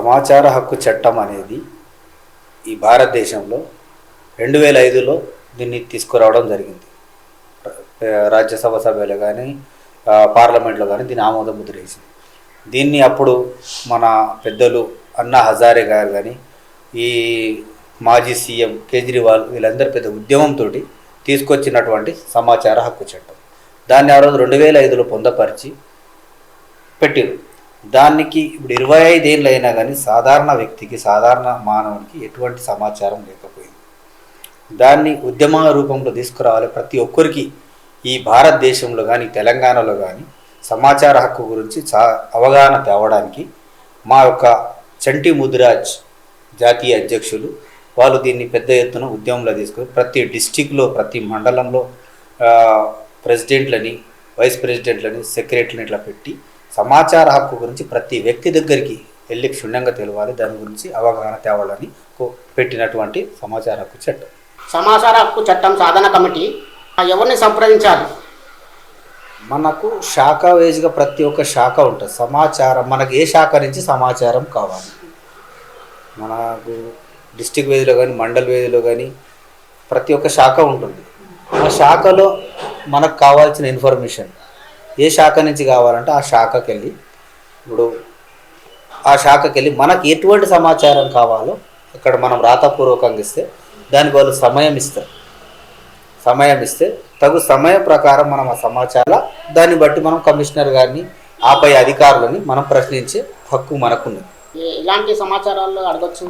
సమాచార హక్కు చట్టం అనేది ఈ భారతదేశంలో 2005లో దీన్ని తీసుకురావడం జరిగింది. రాజ్యసభ సభ్యులు కానీ పార్లమెంట్లో కానీ దీన్ని ఆమోద ముద్ర వేసింది. దీన్ని అప్పుడు మన పెద్దలు అన్నా హజారే గారు కానీ ఈ మాజీ సీఎం కేజ్రీవాల్ వీళ్ళందరూ పెద్ద ఉద్యమంతో తీసుకొచ్చినటువంటి సమాచార హక్కు చట్టం. దాన్ని ఆ రోజు 2005లో పొందపరిచి పెట్టిరు. దానికి ఇప్పుడు 25 ఏళ్ళు అయినా కానీ సాధారణ వ్యక్తికి, సాధారణ మానవునికి ఎటువంటి సమాచారం లేకపోయింది. దాన్ని ఉద్యమ రూపంలో తీసుకురావాలి. ప్రతి ఒక్కరికి ఈ భారతదేశంలో కానీ తెలంగాణలో కానీ సమాచార హక్కు గురించి అవగాహన తేవడానికి మా యొక్క చంటి ముదిరాజ్ జాతీయ అధ్యక్షులు వాళ్ళు దీన్ని పెద్ద ఎత్తున ఉద్యమంలో తీసుకుని ప్రతి డిస్టిక్లో, ప్రతి మండలంలో ప్రెసిడెంట్లని, వైస్ ప్రెసిడెంట్లని, సెక్రటరీని ఇట్లా పెట్టి సమాచార హక్కు గురించి ప్రతి వ్యక్తి దగ్గరికి వెళ్ళి క్షుణ్ణంగా తెలవాలి, దాని గురించి అవగాహన తేవాలని పెట్టినటువంటి సమాచార హక్కు చట్టం. సమాచార హక్కు చట్టం సాధన కమిటీ ఎవరిని సంప్రదించాలి? మనకు శాఖ వేజ్గా ప్రతి ఒక్క శాఖ ఉంటుంది. సమాచారం మనకు ఏ శాఖ నుంచి సమాచారం కావాలి, మనకు డిస్టిక్ వేదిలో కానీ మండల్ వేదిలో కానీ ప్రతి ఒక్క శాఖ ఉంటుంది. ఆ శాఖలో మనకు కావాల్సిన ఇన్ఫర్మేషన్ ఏ శాఖ నుంచి కావాలంటే ఆ శాఖకి వెళ్ళి మనకు ఎటువంటి సమాచారం కావాలో అక్కడ మనం రాతపూర్వకంగా ఇస్తే దానికి వాళ్ళు సమయం ఇస్తే తగు సమయం ప్రకారం మనం ఆ సమాచారం దాన్ని బట్టి మనం కమిషనర్ గారిని, ఆపై అధికారులని మనం ప్రశ్నించే హక్కు మనకున్నది. ఇలాంటి సమాచారాలు అడగచ్చు.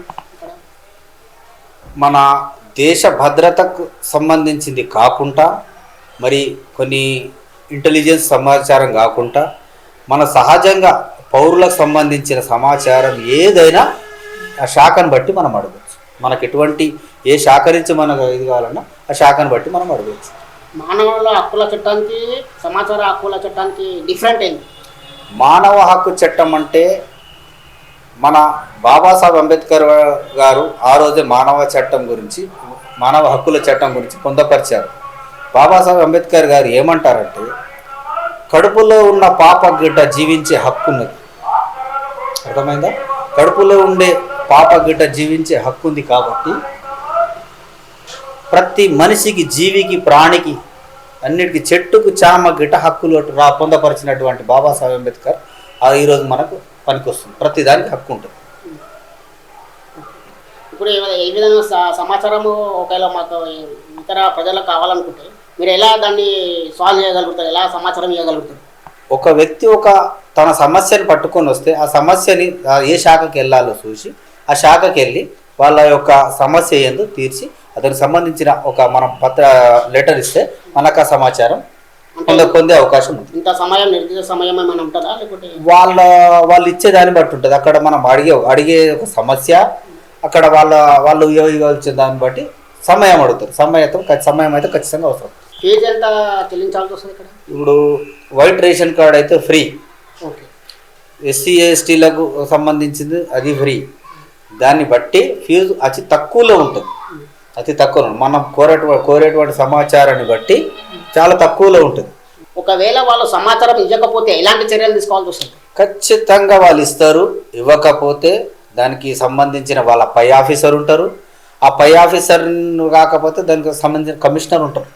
మన దేశ భద్రతకు సంబంధించింది కాకుండా, మరి కొన్ని ఇంటెలిజెన్స్ సమాచారం కాకుండా మన సహజంగా పౌరులకు సంబంధించిన సమాచారం ఏదైనా ఆ శాఖను బట్టి మనం అడగచ్చు. మనకు ఎటువంటి ఏ శాఖ నుంచి మనకు ఇది కావాలన్నా ఆ శాఖను బట్టి మనం అడగచ్చు. మానవుల హక్కుల చట్టానికి, సమాచార హక్కుల చట్టానికి డిఫరెంట్ ఏంటి? మానవ హక్కు చట్టం అంటే మన బాబాసాహెబ్ అంబేద్కర్ గారు ఆ రోజే మానవ హక్కుల చట్టం గురించి పొందపరిచారు. బాబాసాహెబ్ అంబేద్కర్ గారు ఏమంటారంటే, కడుపులో ఉన్న పాప గిడ్డ జీవించే హక్కు ఉన్నది. అర్థమైందా? కడుపులో ఉండే పాప గిడ్డ జీవించే హక్కు ఉంది. కాబట్టి ప్రతి మనిషికి, జీవికి, ప్రాణికి, అన్నిటికీ, చెట్టుకు, చామ గిట్ట హక్కులు పొందపరిచినటువంటి బాబాసాహెబ్ అంబేద్కర్ ఈరోజు మనకు పనికొస్తుంది. ప్రతి దానికి హక్కు ఉంటుంది. ఇప్పుడు ఏ విధంగా సమాచారము ఒకవేళ మాకు ఇతర ప్రజలకు కావాలనుకుంటే మీరు ఎలా దాన్ని సాల్వ్ చేయగలుగుతారు? ఎలా సమాచారం ఇవ్వగలుగుతారు? ఒక వ్యక్తి తన సమస్యను పట్టుకొని వస్తే ఆ సమస్యని ఏ శాఖకి వెళ్ళాలో చూసి ఆ శాఖకి వెళ్ళి వాళ్ళ యొక్క సమస్య ఏందో తీర్చి అతనికి సంబంధించిన మనం లెటర్ ఇస్తే మనకు ఆ సమాచారం పొందే అవకాశం ఉంది. ఇంత సమయం, నిర్దిష్ట సమయం ఏమైనా ఉంటుందా? లేకపోతే వాళ్ళు ఇచ్చేదాన్ని బట్టి ఉంటుంది. అక్కడ మనం అడిగే ఒక సమస్య, అక్కడ వాళ్ళు ఇవ్వాల్సిన దాన్ని బట్టి సమయం అడుగుతారు. సమయం అయితే ఖచ్చితంగా అవసరం. ఫీజు ఎంత చెల్లించాల్సి వస్తుంది ఇక్కడ? ఇప్పుడు వైట్ రేషన్ కార్డ్ అయితే ఫ్రీ, ఎస్సీ ఎస్టీలకు సంబంధించింది అది ఫ్రీ. దాన్ని బట్టి ఫీజు అతి తక్కువలో ఉంటుంది. మనం కోరేటువంటి సమాచారాన్ని బట్టి చాలా తక్కువలో ఉంటుంది. ఒకవేళ వాళ్ళు సమాచారం ఇవ్వకపోతే ఎలాంటి చర్యలు తీసుకోవాల్సి వస్తుంది? ఖచ్చితంగా వాళ్ళు ఇస్తారు. ఇవ్వకపోతే దానికి సంబంధించిన వాళ్ళ పై ఆఫీసర్ ఉంటారు. ఆ పై ఆఫీసర్ కాకపోతే దానికి సంబంధించిన కమిషనర్ ఉంటారు.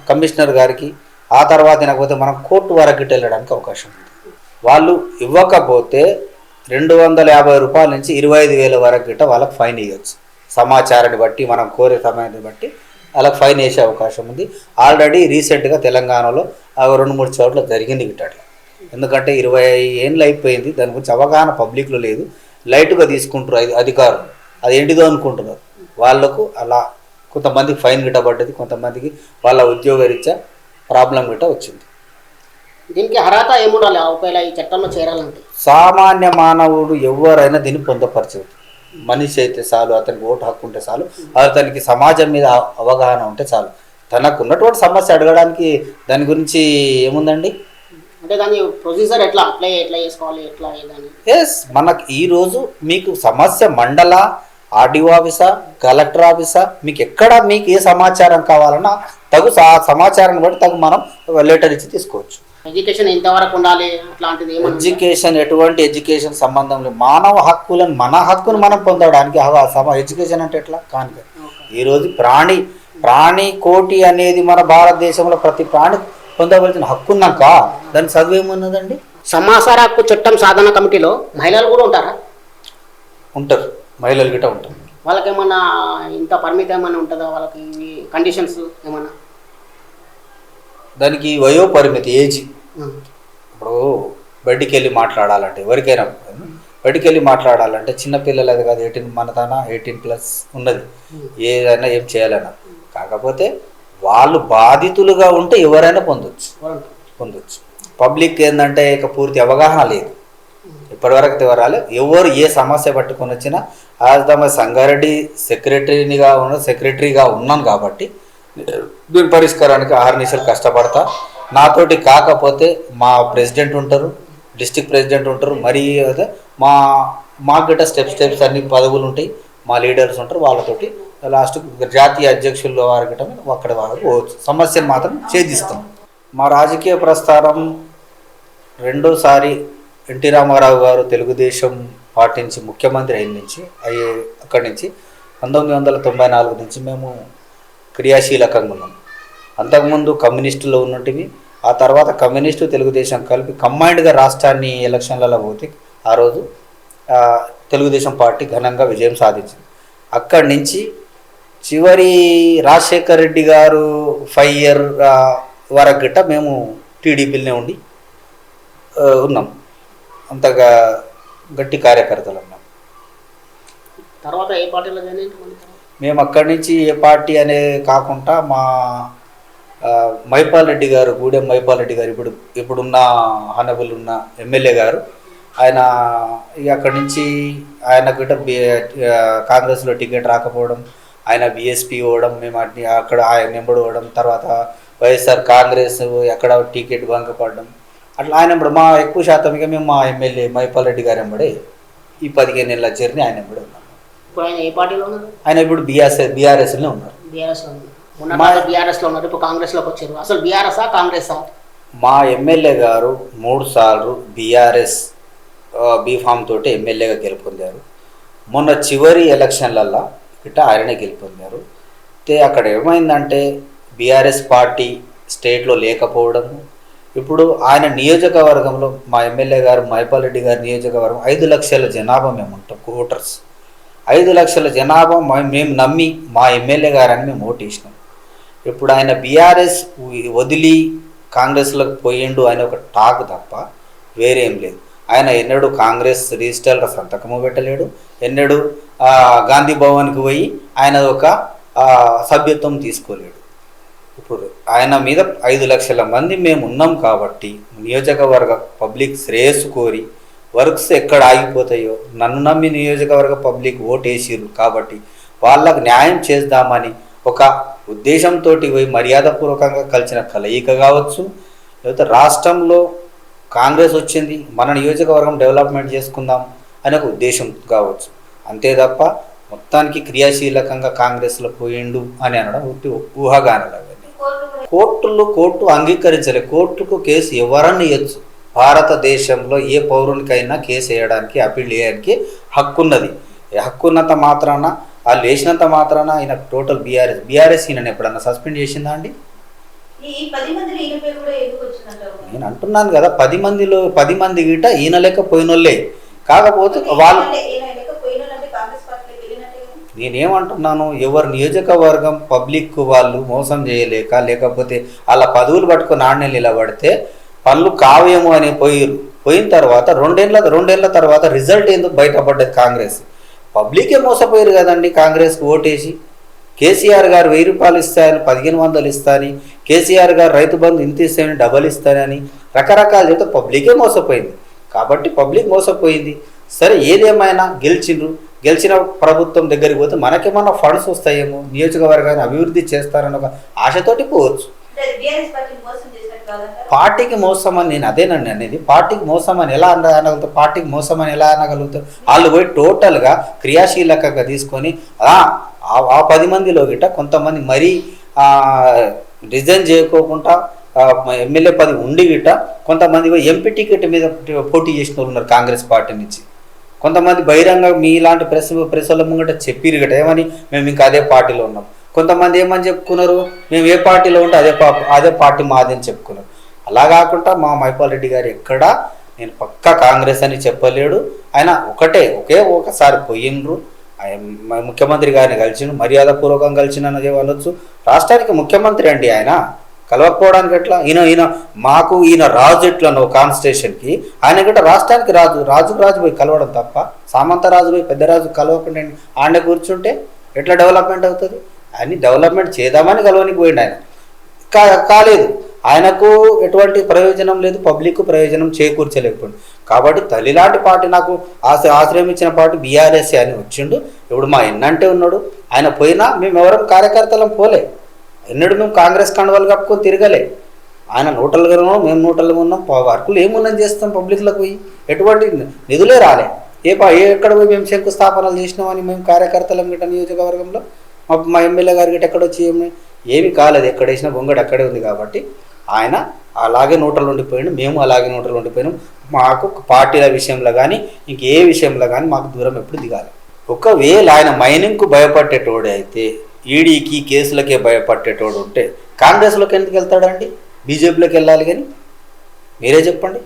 కమిషనర్ గారికి ఆ తర్వాత వినకపోతే మనం కోర్టు వరకు వెళ్ళడానికి అవకాశం ఉంది. వాళ్ళు ఇవ్వకపోతే 250 రూపాయల నుంచి 25,000 వరకు గిట్ట వాళ్ళకి ఫైన్ వేయవచ్చు. సమాచారాన్ని బట్టి, మనం కోరే సమయాన్ని బట్టి వాళ్ళకి ఫైన్ వేసే అవకాశం ఉంది. ఆల్రెడీ రీసెంట్గా తెలంగాణలో 2-3 చోట్ల జరిగింది గిట్ట. ఎందుకంటే 20 ఏళ్ళు అయిపోయింది, దాని గురించి అవగాహన పబ్లిక్లో లేదు. లైట్గా తీసుకుంటారు అధికారులు, అది ఏంటిదో అనుకుంటున్నారు. వాళ్లకు అలా కొంతమందికి ఫైన్ గిట్ట పడ్డది, కొంతమందికి వాళ్ళ ఉద్యోగరీత్యా ప్రాబ్లం గిట్ట వచ్చింది. దీనికి అర్హత ఏముండాలి ఒకవేళ ఈ చట్టంలో చేరాలంటే? సామాన్య మానవుడు ఎవరైనా దీన్ని పొందపరచవచ్చు. మనిషి అయితే చాలు, అతనికి ఓటు హక్కు ఉంటే చాలు, అతనికి సమాజం మీద అవగాహన ఉంటే చాలు. తనకు ఉన్నటువంటి సమస్య అడగడానికి దాని గురించి ఏముందండి? అంటే దాని ప్రొసీజర్ ఎట్లా చేసుకోవాలి? మనకు ఈరోజు మీకు సమస్య మండల, ఆర్డీఓ ఆఫీసా, కలెక్టర్ ఆఫీసా, మీకు ఏ సమాచారం కావాలన్నా తగు సమాచారాన్ని బట్టి మనం లెటర్ ఇచ్చి తీసుకోవచ్చు. ఎడ్యుకేషన్ ఎంతవరకు ఉండాలి అట్లాంటిది ఏమన్నా ఉందా? ఎడ్యుకేషన్ ఎటువంటి ఎడ్యుకేషన్ సంబంధం లేదు. మానవ హక్కులను మన హక్కును మనం పొందడానికి ఎడ్యుకేషన్ అంటే ఎట్లా కానుక. ఈరోజు ప్రాణి కోటి అనేది మన భారతదేశంలో ప్రతి ప్రాణి పొందవలసిన హక్కు ఉన్నాక దాని చదువు ఏమున్నదండి? సమాచార హక్కు చట్టం సాధన కమిటీలో మహిళలు కూడా ఉంటారా? ఉంటారు, మహిళలు గిట్ట ఉంటారు. వాళ్ళకి ఏమన్నా ఇంత పరిమితి ఏమైనా ఉంటుందా? వాళ్ళకి కండిషన్స్ ఏమన్నా? దానికి వయో పరిమితి, ఏజ్. ఇప్పుడు బయటికి వెళ్ళి మాట్లాడాలంటే ఎవరికైనా బయటికి వెళ్ళి మాట్లాడాలంటే చిన్నపిల్లలు అది కాదు, 18 మన తన 18+ ఉన్నది, ఏదైనా ఏం చేయాలన్నా. కాకపోతే వాళ్ళు బాధితులుగా ఉంటే ఎవరైనా పొందొచ్చు. పబ్లిక్ ఏంటంటే ఇక పూర్తి అవగాహన లేదు, ఇప్పటివరకు ఎవరాలి. ఎవరు ఏ సమస్య పట్టుకొని వచ్చినా సంగారెడ్డి సెక్రటరీగా ఉన్నాను కాబట్టి దీని పరిష్కారానికి ఆహర్నిశలు కష్టపడతా. నాతోటి కాకపోతే మా ప్రెసిడెంట్ ఉంటారు, డిస్టిక్ ప్రెసిడెంట్ ఉంటారు, మరి అదే మాకు గిట్ట స్టెప్స్ అన్ని పదవులు ఉంటాయి, మా లీడర్స్ ఉంటారు. వాళ్ళతోటి లాస్ట్ జాతీయ అధ్యక్షుల వారి గిట్ట అక్కడ వరకు పోవచ్చు. సమస్యను మాత్రం ఛేదిస్తాం. మా రాజకీయ ప్రస్థానం రెండోసారి ఎన్టీ రామారావు గారు తెలుగుదేశం పార్టీ నుంచి ముఖ్యమంత్రి అయిన నుంచి అక్కడి నుంచి 1994 నుంచి మేము క్రియాశీలకంగా ఉన్నాం. అంతకుముందు కమ్యూనిస్టులో ఉన్నట్టువి, ఆ తర్వాత కమ్యూనిస్టు తెలుగుదేశం కలిపి కంబైన్డ్గా రాష్ట్రాన్ని ఎలక్షన్లలో పోతే ఆ రోజు తెలుగుదేశం పార్టీ ఘనంగా విజయం సాధించింది. అక్కడి నుంచి చివరి రాజశేఖర్ రెడ్డి గారు 5 year వరకు గిట్ట మేము టీడీపీలోనే ఉండి ఉన్నాం. అంతగా గట్టి కార్యకర్తలు ఉన్నాం. తర్వాత ఏ పార్టీలో మేము అక్కడి నుంచి ఏ పార్టీ అనే కాకుండా మా మైపాల్ రెడ్డి గారు, గూడెం మైపాల్ రెడ్డి గారు, ఇప్పుడున్న హానబుల్ ఉన్న ఎమ్మెల్యే గారు, ఆయన ఇక అక్కడి నుంచి ఆయన గిట్ట కాంగ్రెస్లో టికెట్ రాకపోవడం, ఆయన బీఎస్పీ ఇవ్వడం, మేము అక్కడ ఆయన నెంబడి ఇవ్వడం, తర్వాత వైఎస్ఆర్ కాంగ్రెస్ ఎక్కడ టికెట్ భంగపడడం, అట్లా ఆయన ఇప్పుడు మా ఎక్కువ శాతం ఇక మేము మా ఎమ్మెల్యే మైపాల్ రెడ్డి గారు వెంబడి ఈ 15 ఏళ్ళ జర్నీ ఆయన వెంబడి ఉన్నాం. ఇప్పుడు ఆయన ఏ పార్టీలో ఉన్నారు? ఆయన ఇప్పుడు బీఆర్ఎస్లో ఉన్నారు. బీఆర్ఎస్లో ఉన్నారు. ఇప్పుడు కాంగ్రెస్లోకి వచ్చారు. అసలు బీఆర్ఎస్ఆ కాంగ్రెసా? మా ఎమ్మెల్యే గారు 3 సార్లు బీఆర్ఎస్ బీఫామ్ తోటి ఎమ్మెల్యేగా గెలుపొందారు. మొన్న చివరి ఎలక్షన్లల్లో ఇట్లా ఆయననే గెలుపొందారు. అయితే అక్కడ ఏమైందంటే బీఆర్ఎస్ పార్టీ స్టేట్లో లేకపోవడము. ఇప్పుడు ఆయన నియోజకవర్గంలో మా ఎమ్మెల్యే గారు మైపాల్ రెడ్డి గారి నియోజకవర్గం 5 లక్షల జనాభా మేము ఉంటాం, ఓటర్స్. 5 లక్షల జనాభా మేము నమ్మి మా ఎమ్మెల్యే గారని మేము ఓటేసినాం. ఇప్పుడు ఆయన బీఆర్ఎస్ వదిలి కాంగ్రెస్లోకి పోయిండు అని ఒక టాక్ తప్ప వేరేం లేదు. ఆయన ఎన్నడూ కాంగ్రెస్ రిజిస్టర్లో సంతకము పెట్టలేడు, ఎన్నడూ గాంధీ భవన్కి పోయి ఆయన ఒక సభ్యత్వం తీసుకోలేడు. ఇప్పుడు ఆయన మీద 5 లక్షల మంది మేము ఉన్నాం కాబట్టి నియోజకవర్గ పబ్లిక్ శ్రేయస్సు కోరి వర్క్స్ ఎక్కడ ఆగిపోతాయో నన్ను నమ్మి నియోజకవర్గ పబ్లిక్ ఓటేసిరు కాబట్టి వాళ్ళకు న్యాయం చేద్దామని ఒక ఉద్దేశంతో పోయి మర్యాదపూర్వకంగా కలిసిన కలయిక కావచ్చు, లేకపోతే రాష్ట్రంలో కాంగ్రెస్ వచ్చింది మన నియోజకవర్గం డెవలప్మెంట్ చేసుకుందాం అనే ఒక ఉద్దేశం కావచ్చు. అంతే తప్ప మొత్తానికి క్రియాశీలకంగా కాంగ్రెస్లో పోయిండు అని అనడం ఊహాగానాలు. కోర్టు అంగీకరించలే. కోర్టుకు కేసు ఎవరన్నా ఇవ్వచ్చు. భారతదేశంలో ఏ పౌరునికైనా కేసు వేయడానికి, అప్పీల్ చేయడానికి హక్కు ఉన్నది. హక్కు ఉన్నంత మాత్రాన, వాళ్ళు వేసినంత మాత్రాన ఆయన టోటల్ బీఆర్ఎస్ ఈయన ఎప్పుడన్నా సస్పెండ్ చేసిందా అండి? నేను అంటున్నాను కదా, 10 మంది గిట ఈయన లెక్క పోయినోళ్ళే. కాకపోతే వాళ్ళు, నేనేమంటున్నాను, ఎవరు నియోజకవర్గం పబ్లిక్ వాళ్ళు మోసం చేయలేక, లేకపోతే వాళ్ళ పదవులు పట్టుకుని నాణ్యం నిలబడితే పనులు కావేమో అని పోయిన తర్వాత 2 ఏళ్ళ తర్వాత రిజల్ట్ ఎందుకు బయటపడ్డది? కాంగ్రెస్ పబ్లికే మోసపోయారు కదండి. కాంగ్రెస్కి ఓటేసి కేసీఆర్ గారు 1000 రూపాయలు ఇస్తాయని 1500 ఇస్తాని, కేసీఆర్ గారు రైతు బంధు ఇంత ఇస్తాయని డబల్ ఇస్తానని రకరకాలు చెప్తే పబ్లికే మోసపోయింది. కాబట్టి పబ్లిక్ మోసపోయింది. సరే, ఏదేమైనా గెలిచిన ప్రభుత్వం దగ్గరికి పోతే మనకేమన్నా ఫండ్స్ వస్తాయేమో, నియోజకవర్గాన్ని అభివృద్ధి చేస్తారని ఒక ఆశతోటి పోవచ్చు. పార్టీకి మోసం అని నేను అదేనండి అనేది. పార్టీకి మోసం అని ఎలా అనగలుగుతారు? పార్టీకి మోసం అని ఎలా అనగలుగుతారు? వాళ్ళు పోయి టోటల్గా క్రియాశీలకంగా తీసుకొని ఆ 10 మందిలో గిట్ట కొంతమంది మరీ రిజైన్ చేయకోకుండా ఎమ్మెల్యే పది ఉండి గిట్ట కొంతమంది ఎంపీ టికెట్ మీద పోటీ చేసిన వాళ్ళు ఉన్నారు కాంగ్రెస్ పార్టీ నుంచి. కొంతమంది బహిరంగ మీలాంటి ప్రెస్ల ముంగట చెప్పిరు గట ఏమని, మేము ఇంకా అదే పార్టీలో ఉన్నాం. కొంతమంది ఏమని చెప్పుకున్నారు, మేము ఏ పార్టీలో ఉంటే అదే పార్టీ మాది అని చెప్పుకున్నారు. అలా కాకుండా మా మైపాల్ రెడ్డి గారు ఎక్కడా నేను పక్కా కాంగ్రెస్ అని చెప్పలేడు. ఆయన ఒకసారి పోయిండ్రు, ఆయన ముఖ్యమంత్రి గారిని కలిసిండు, మర్యాదపూర్వకంగా కలిసిన అనొచ్చు. రాష్ట్రానికి ముఖ్యమంత్రి అండి ఆయన, కలవకపోవడానికి ఎట్లా? ఈయన రాజు ఎట్లా కాన్స్టిట్యూషన్కి, ఆయన గట్ట రాష్ట్రానికి రాజు పోయి కలవడం తప్ప, సామంత రాజు పోయి పెద్ద రాజు కలవకుండా ఆయన కూర్చుంటే ఎట్లా డెవలప్మెంట్ అవుతుంది? ఆయన డెవలప్మెంట్ చేద్దామని కలవనికి పోయిండు ఆయన, కాలేదు. ఆయనకు ఎటువంటి ప్రయోజనం లేదు, పబ్లిక్ ప్రయోజనం చేకూర్చలేకపోయింది. కాబట్టి తల్లిలాంటి పార్టీ నాకు ఆశ్రయం ఇచ్చిన పార్టీ బీఆర్ఎస్ అని వచ్చిండు. ఇప్పుడు మా ఎన్నంటే ఉన్నాడు, ఆయన పోయినా మేము ఎవరం కార్యకర్తలం పోలే, ఎన్నడూ మేము కాంగ్రెస్ కండువాలు కప్పుకొని తిరగలే. ఆయన నూటలుగా ఉన్నాం, మేము నూటలుగా ఉన్నాం, వర్కులు ఏమున్నాం చేస్తాం పబ్లిక్లకు పోయి, ఎటువంటి నిధులే రాలే. ఎక్కడ పోయి మేము శంకుస్థాపనలు చేసినామని మేము కార్యకర్తలం గిట్ట నియోజకవర్గంలో మా ఎమ్మెల్యే గారి గిట్ట ఎక్కడొచ్చి ఏమీ కాలేదు, ఎక్కడ వేసినా గొంగడు అక్కడే ఉంది. కాబట్టి ఆయన అలాగే నూటలు ఉండిపోయాడు, మేము అలాగే నూటలు ఉండిపోయినాం. మాకు పార్టీల విషయంలో కానీ ఇంకే విషయంలో కానీ మాకు దూరం ఎప్పుడు దిగాలి. ఒకవేళ ఆయన మైనింగ్కు భయపడేటోడు అయితే, ఈడీకి కేసులకే భయపడేటోడు ఉంటే కాంగ్రెస్లోకి ఎందుకు వెళ్తాడండి? బీజేపీలోకి వెళ్ళాలి. కానీ మీరే చెప్పండి.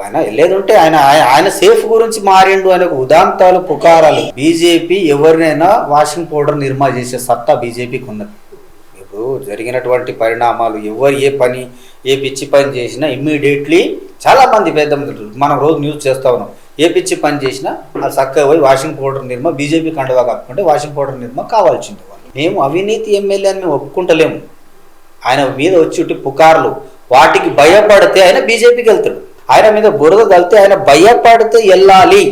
ఆయన వెళ్ళేది ఉంటే ఆయన సేఫ్ గురించి మారిండు అనే ఉదాంతాలు పుకారాలు. బీజేపీ ఎవరినైనా వాషింగ్ పౌడర్ నిర్మా చేసే సత్తా బీజేపీకి ఉన్నది. ఇప్పుడు జరిగినటువంటి పరిణామాలు, ఎవరు ఏ పిచ్చి పని చేసినా ఇమ్మీడియట్లీ చాలామంది పెద్ద మనం రోజు న్యూస్ చేస్తూ ఉన్నాం, ఏ పిచ్చి పని చేసినా అది చక్కగా పోయి వాషింగ్ పౌడర్ నిర్మా, బీజేపీ కండువా కప్పుకుంటే వాషింగ్ పౌడర్ నిర్మా కావాల్సింది. మేము అవినీతి ఎమ్మెల్యే అని మేము ఒప్పుకుంటలేము. ఆయన మీద వచ్చి పుకార్లు, వాటికి భయపడితే ఆయన బీజేపీకి వెళ్తాడు. ఆయన మీద బురద కలితే ఆయన భయపడితే వెళ్ళాలి,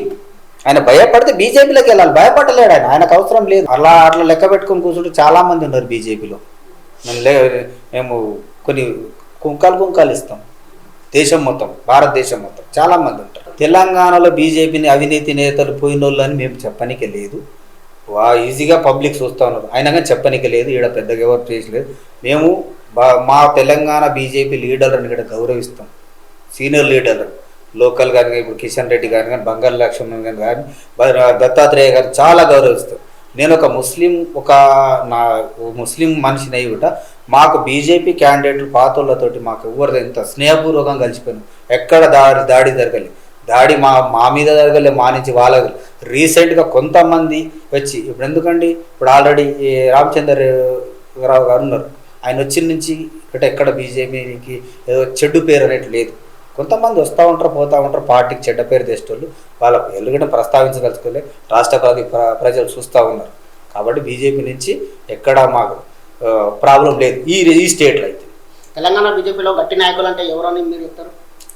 ఆయన భయపడితే బీజేపీలోకి వెళ్ళాలి. భయపడలేడు ఆయన, ఆయనకు అవసరం లేదు. అట్లా లెక్క పెట్టుకొని కూర్చుంటే చాలామంది ఉన్నారు బీజేపీలో. మేము కొన్ని కుంకాలు ఇస్తాం దేశం మొత్తం, భారతదేశం మొత్తం చాలామంది ఉంటారు. తెలంగాణలో బీజేపీని అవినీతి నేతలు పోయిన వాళ్ళు అని మేము చెప్పనికే లేదు. ఈజీగా పబ్లిక్ చూస్తూ ఉన్నారు, అయినా కానీ చెప్పనికే లేదు. ఈడ పెద్దగా ఎవరు చేయలేదు. మేము మా తెలంగాణ బీజేపీ లీడర్లను ఇక్కడ గౌరవిస్తాం, సీనియర్ లీడర్లు లోకల్ కానీ, ఇప్పుడు కిషన్ రెడ్డి గారిని కానీ, బంగారు లక్ష్మణ్ గారిని కానీ, దత్తాత్రేయ గారిని చాలా గౌరవిస్తాం. నేను ఒక ముస్లిం మనిషిని అయ్యి కూడా మాకు బీజేపీ క్యాండిడేట్లు పాతోళ్ళతోటి మాకు ఎవరిది ఎంత స్నేహపూర్వకంగా కలిసిపోయినాం. ఎక్కడ దాడి జరగలేదు, దాడి మా మీద జరగలే, మా నుంచి వాళ్ళ. రీసెంట్గా కొంతమంది వచ్చి, ఇప్పుడు ఎందుకండి, ఇప్పుడు ఆల్రెడీ రామచంద్రరావు గారు ఉన్నారు, ఆయన వచ్చిన నుంచి ఎక్కడ బీజేపీకి ఏదో చెడ్డు పేరు అనేది లేదు. కొంతమంది వస్తూ ఉంటారు, పోతూ ఉంటారు, పార్టీకి చెడ్డ పేరు తెచ్చేటోళ్ళు. వాళ్ళ పేర్లు కూడా ప్రస్తావించదలుచుకోలే, రాష్ట్ర ప్రజలు చూస్తూ ఉన్నారు. కాబట్టి బీజేపీ నుంచి ఎక్కడా మాకు ప్రాబ్లం లేదు ఈ స్టేట్లో. అయితే తెలంగాణ బీజేపీలో గట్టి నాయకులు అంటే ఎవరని మీరు చెప్తారు?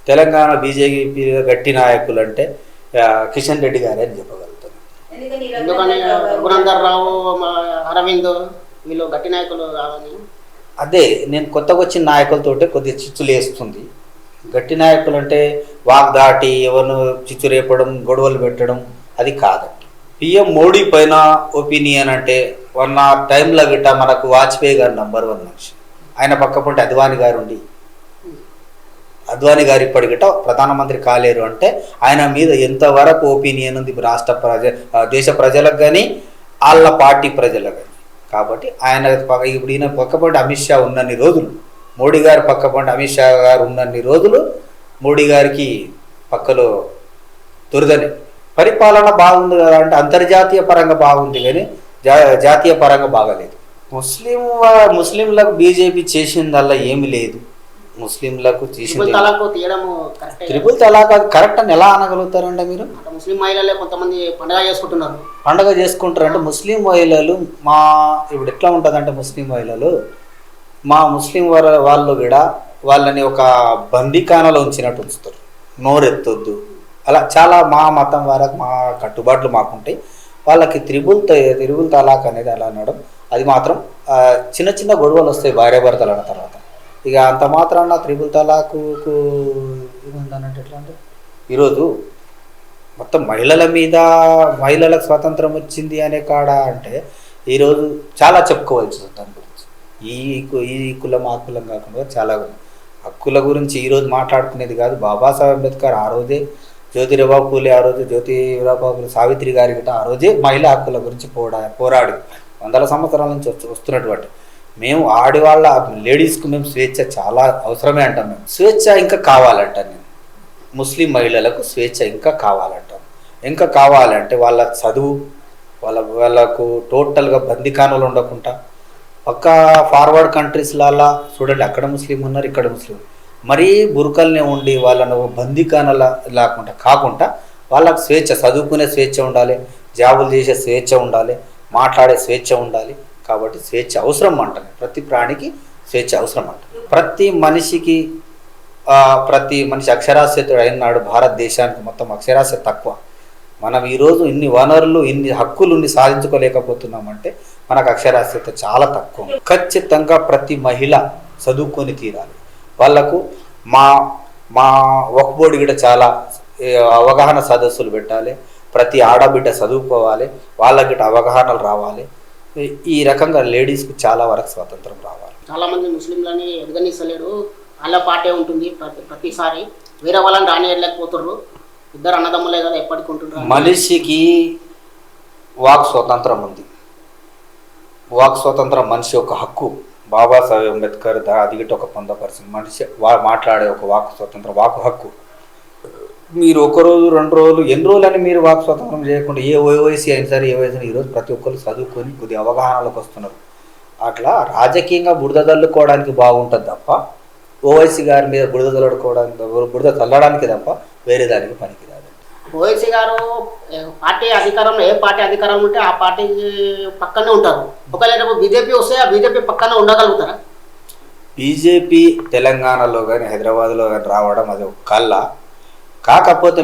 తెలంగాణ బీజేపీలో గట్టి నాయకులు అంటే కిషన్ రెడ్డి గారే అని చెప్పగలుగుతారు. ఎందుకని రఘునందర్ రావు, అరవింద్ వీళ్ళు గట్టి నాయకులు కాదని? అదే నేను కొత్తగా వచ్చిన నాయకులతోటే కొద్దిగా చిచ్చులు వేస్తుంది. గట్టి నాయకులు అంటే వాగ్దాటి ఎవరిను చిచ్చు రేపడం, గొడవలు పెట్టడం అది కాదండి. పిఎం మోడీ పైన ఒపీనియన్ అంటే వన్ ఆ టైంలో గిట్ట మనకు వాజ్పేయి గారు నంబర్ 1 మనిషి. ఆయన పక్కపంటే అద్వానీ గారు ఉండి, అద్వానీ గారు ఇప్పటికిట ప్రధానమంత్రి కాలేరు అంటే ఆయన మీద ఎంతవరకు ఒపీనియన్ ఉంది దేశ ప్రజలకు కానీ వాళ్ళ పార్టీ ప్రజలకు కానీ. కాబట్టి ఆయన ఇప్పుడు ఈయన పక్కపంటే అమిత్ షా ఉన్నన్ని రోజులు, మోడీ గారు పక్కపంటే అమిత్ షా గారు ఉన్నన్ని రోజులు మోడీ గారికి పక్కలో దురదని. పరిపాలన బాగుంది కదా అంటే అంతర్జాతీయ పరంగా బాగుంది కానీ జాతీయ పరంగా బాగలేదు. ముస్లింలకు బీజేపీ చేసిందల్లా ఏమి లేదు. ముస్లింలకు చేసింది త్రిపుల్ తలాక్, అది కరెక్ట్ అని ఎలా అనగలుగుతారండి మీరు? ముస్లిం మహిళలే కొంతమంది పండగ చేసుకుంటారు అంటే ముస్లిం మహిళలు ఇప్పుడు ఎట్లా ఉంటుందంటే ముస్లిం వాళ్ళు కూడా వాళ్ళని ఒక బందీఖానలో ఉంచినట్టు ఉంచుతారు, నోరెత్తొద్దు అలా. చాలా మా మతం వరకు మా కట్టుబాట్లు మాకుంటాయి. వాళ్ళకి త్రిపుల్ తలాక్ అనేది అలా అనడం అది మాత్రం చిన్న చిన్న గొడవలు వస్తాయి భార్యాభర్తలు అన్న తర్వాత. ఇక అంత మాత్రాన త్రిపుల్ తలాకు ఏముందనంటే ఎట్లా అంటే ఈరోజు మొత్తం మహిళలకు స్వాతంత్రం వచ్చింది అనే కాడ అంటే ఈరోజు చాలా చెప్పుకోవాల్సి దాని గురించి. ఈ కులం ఆ కులం కాకుండా చాలా హక్కుల గురించి ఈరోజు మాట్లాడుకునేది కాదు. బాబాసాహెబ్ అంబేద్కర్ ఆ రోజే, జ్యోతిరావు పూలే ఆ రోజు, జ్యోతిరావు పూలే, సావిత్రి గారి గిట ఆ రోజే మహిళా హక్కుల గురించి పోరాడి వందల సంవత్సరాల నుంచి వస్తున్నటువంటి మేము ఆడవాళ్ళ లేడీస్కు మేము స్వేచ్ఛ చాలా అవసరమే అంటాం. మేము స్వేచ్ఛ ఇంకా కావాలంటాను నేను. ముస్లిం మహిళలకు స్వేచ్ఛ ఇంకా కావాలంటాం. ఇంకా కావాలంటే వాళ్ళ చదువు, వాళ్ళకు టోటల్గా బందికానలు ఉండకుండా పక్క ఫార్వర్డ్ కంట్రీస్లలో చూడండి, అక్కడ ముస్లిం ఉన్నారు, ఇక్కడ ముస్లిం, మరీ బురకల్నే ఉండి వాళ్ళను బందికానల లేకుండా కాకుండా వాళ్ళకు స్వేచ్ఛ, చదువుకునే స్వేచ్ఛ ఉండాలి, జాబులు చేసే స్వేచ్ఛ ఉండాలి, మాట్లాడే స్వేచ్ఛ ఉండాలి. కాబట్టి స్వేచ్ఛ అవసరం అంటాను. ప్రతి ప్రాణికి స్వేచ్ఛ అవసరం అంట. ప్రతి మనిషి అక్షరాస్యతుడు అయినాడు. భారతదేశానికి మొత్తం అక్షరాస్యత తక్కువ. మనం ఈరోజు ఇన్ని వనరులు, ఇన్ని హక్కులు సాధించుకోలేకపోతున్నామంటే మనకు అక్షరాస్యత చాలా తక్కువ. ఖచ్చితంగా ప్రతి మహిళ చదువుకొని తీరాలి. వాళ్ళకు మా వక్ఫ్ బోర్డు కూడా చాలా అవగాహన సదస్సులు పెట్టాలి. ప్రతి ఆడబిడ్డ చదువుకోవాలి, వాళ్ళకి అవగాహనలు రావాలి. ఈ రకంగా లేడీస్కి చాలా వరకు స్వాతంత్రం రావాలి. చాలామంది ముస్లింలని ఎదగనిస్తలేరు, వాళ్ళ పాటే ఉంటుంది ప్రతిసారి, వేరే వాళ్ళని రానియలేకపోతుర్రు. ఇద్దరు అన్నదమ్ములే కదా, ఎప్పటికి ఉంటున్నారు. మనిషికి వాక్ స్వాతంత్రం ఉంది. వాక్ స్వాతంత్రం మనిషి ఒక హక్కు. బాబాసాహెబ్ అంబేద్కర్ అది గిట్ట ఒక 100% మనిషి మాట్లాడే ఒక వాక్ స్వాతంత్రం, వాక్ హక్కు. మీరు ఒక రోజు 2 రోజులు ఎన్ని రోజులని మీరు వాక్ స్వాతంత్రం చేయకుండా ఏ ఓవైసీ అయినా సరే, ఏ వయసు ఈరోజు ప్రతి ఒక్కరు చదువుకొని కొద్ది అవగాహనలోకి వస్తున్నారు. అట్లా రాజకీయంగా బురద చల్లుకోవడానికి బాగుంటుంది తప్ప ఓవైసీ గారి మీద బురద చల్లడానికి తప్ప వేరే దానికి పనికి రాదు. ఓవైసీ గారు పార్టీ అధికారంలో, ఏ పార్టీ అధికారంలో ఉంటే ఆ పార్టీ పక్కనే ఉంటారు. ఒకవేళ బీజేపీ వస్తే ఆ బీజేపీ పక్కనే ఉండగలుగుతారా? బీజేపీ తెలంగాణలో కానీ హైదరాబాద్లో కానీ రావడం అది ఒక కళ్ళ. కాకపోతే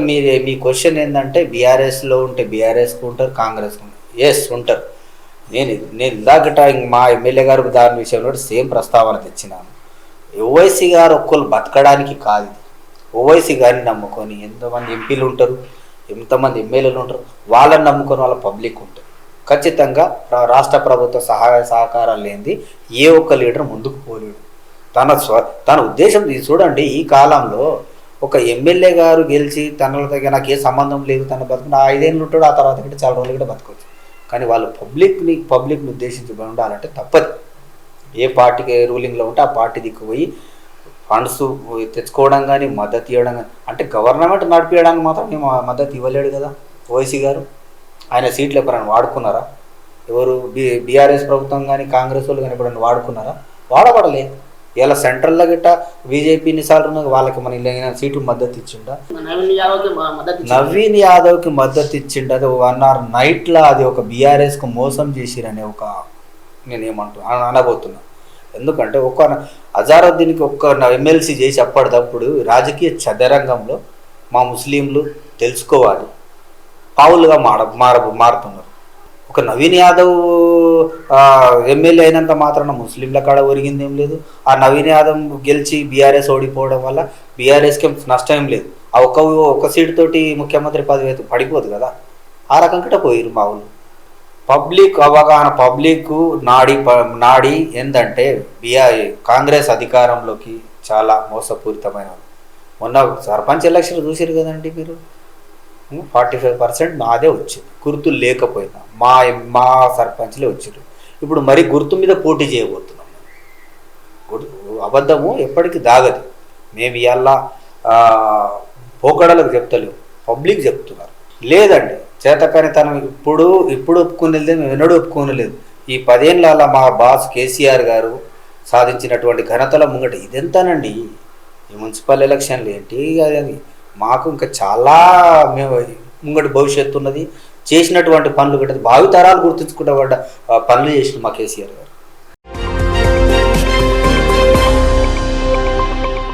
మీ క్వశ్చన్ ఏంటంటే బీఆర్ఎస్లో ఉంటే బీఆర్ఎస్కి ఉంటారు, కాంగ్రెస్కి ఉంటారు. ఎస్ ఉంటారు. నేను ఇందాకట మా ఎమ్మెల్యే గారు దాని విషయంలో సేమ్ ప్రస్తావన తెచ్చినాను. ఓవైసీ గారు ఒక్కరు బతకడానికి కాదు. ఓవైసీ గారిని నమ్ముకొని ఎంతమంది ఎంపీలు ఉంటారు, ఎంతమంది ఎమ్మెల్యేలు ఉంటారు, వాళ్ళని నమ్ముకొని వాళ్ళ పబ్లిక్ ఉంటారు. ఖచ్చితంగా రాష్ట్ర ప్రభుత్వ సహాయ సహకారాలు లేనిది ఏ ఒక్క లీడర్ ముందుకు పోలేడు. తన ఉద్దేశం చూడండి. ఈ కాలంలో ఒక ఎమ్మెల్యే గారు గెలిచి తనతో నాకు ఏ సంబంధం లేదు, తన బతుకుని 5 ఏళ్ళు ఉంటాడు, ఆ తర్వాత కూడా చాలా రోజులు కూడా బతకొచ్చు. కానీ వాళ్ళు పబ్లిక్ని ఉద్దేశించి ఉండాలంటే తప్పదు. ఏ పార్టీకి రూలింగ్లో ఉంటే ఆ పార్టీ దిక్కుపోయి ఫండ్స్ తెచ్చుకోవడం కానీ, మద్దతు ఇవ్వడం కానీ. అంటే గవర్నమెంట్ నడిపించడానికి మాత్రం మేము మద్దతు ఇవ్వలేడు కదా ఓవైసీ గారు. ఆయన సీట్లు ఎప్పుడైనా వాడుకున్నారా? ఎవరు బీఆర్ఎస్ ప్రభుత్వం కానీ కాంగ్రెస్ వాళ్ళు కానీ ఎప్పుడైనా వాడుకున్నారా? వాడబడలేదు. ఇలా సెంట్రల్లో గిట్ట బీజేపీ ఎన్నిసార్లు ఉన్నది, వాళ్ళకి మన ఇలా సీట్లు మద్దతు ఇచ్చిండా? నవీన్ యాదవ్కి మద్దతు ఇచ్చిండు. అది 1 hour నైట్లో అది ఒక బీఆర్ఎస్కు మోసం చేసిరనే ఒక అనబోతున్నా. ఎందుకంటే ఒక అజారుద్దీన్కి ఒక్క ఎమ్మెల్సీ చేసి అప్పటిదప్పుడు రాజకీయ చదరంగంలో మా ముస్లింలు తెలుసుకోవాలి, పావులుగా మారుతున్నారు. ఒక నవీన్ యాదవ్ ఎమ్మెల్యే అయినంత మాత్రాన ముస్లింల కాడ ఒరిగింది ఏం లేదు. ఆ నవీన్ యాదవ్ గెలిచి బీఆర్ఎస్ ఓడిపోవడం వల్ల బీఆర్ఎస్కి నష్టం ఏం లేదు. ఆ ఒక్క సీటు తోటి ముఖ్యమంత్రి పదవి పడిపోదు కదా. ఆ రకంగా పోయిరు మా ఊళ్ళు. పబ్లిక్ అవగాహన, పబ్లిక్ నాడి ఏంటంటే కాంగ్రెస్ అధికారంలోకి చాలా మోసపూరితమైన. మొన్న సర్పంచ్ ఎలక్షన్ చూసారు కదండి మీరు. 45% మాదే వచ్చింది, గుర్తు లేకపోయినా మా సర్పంచ్లే వచ్చారు. ఇప్పుడు మరి గుర్తు మీద పోటీ చేయబోతున్నాం. అబద్ధము ఎప్పటికీ దాగదు. మేము ఇవాళ పోకడలకు చెప్తలేము, పబ్లిక్ చెప్తున్నారు. లేదండి, చేతకాని తనం ఇప్పుడు ఒప్పుకునేది మేము ఎన్నడూ ఒప్పుకోలేదు. ఈ 10 ఏళ్ళ మా బాస్ కేసీఆర్ గారు సాధించినటువంటి ఘనతల ముంగట ఇదెంతానండి. ఈ మున్సిపల్ ఎలక్షన్లు ఏంటి, అది మాకు ఇంకా చాలా మేము ముంగటి భవిష్యత్తు ఉన్నది. చేసినటువంటి పనులు గట్ట భావితరాలు గుర్తుంచుకుంటే పనులు చేసిన మా కేసీఆర్ గారు.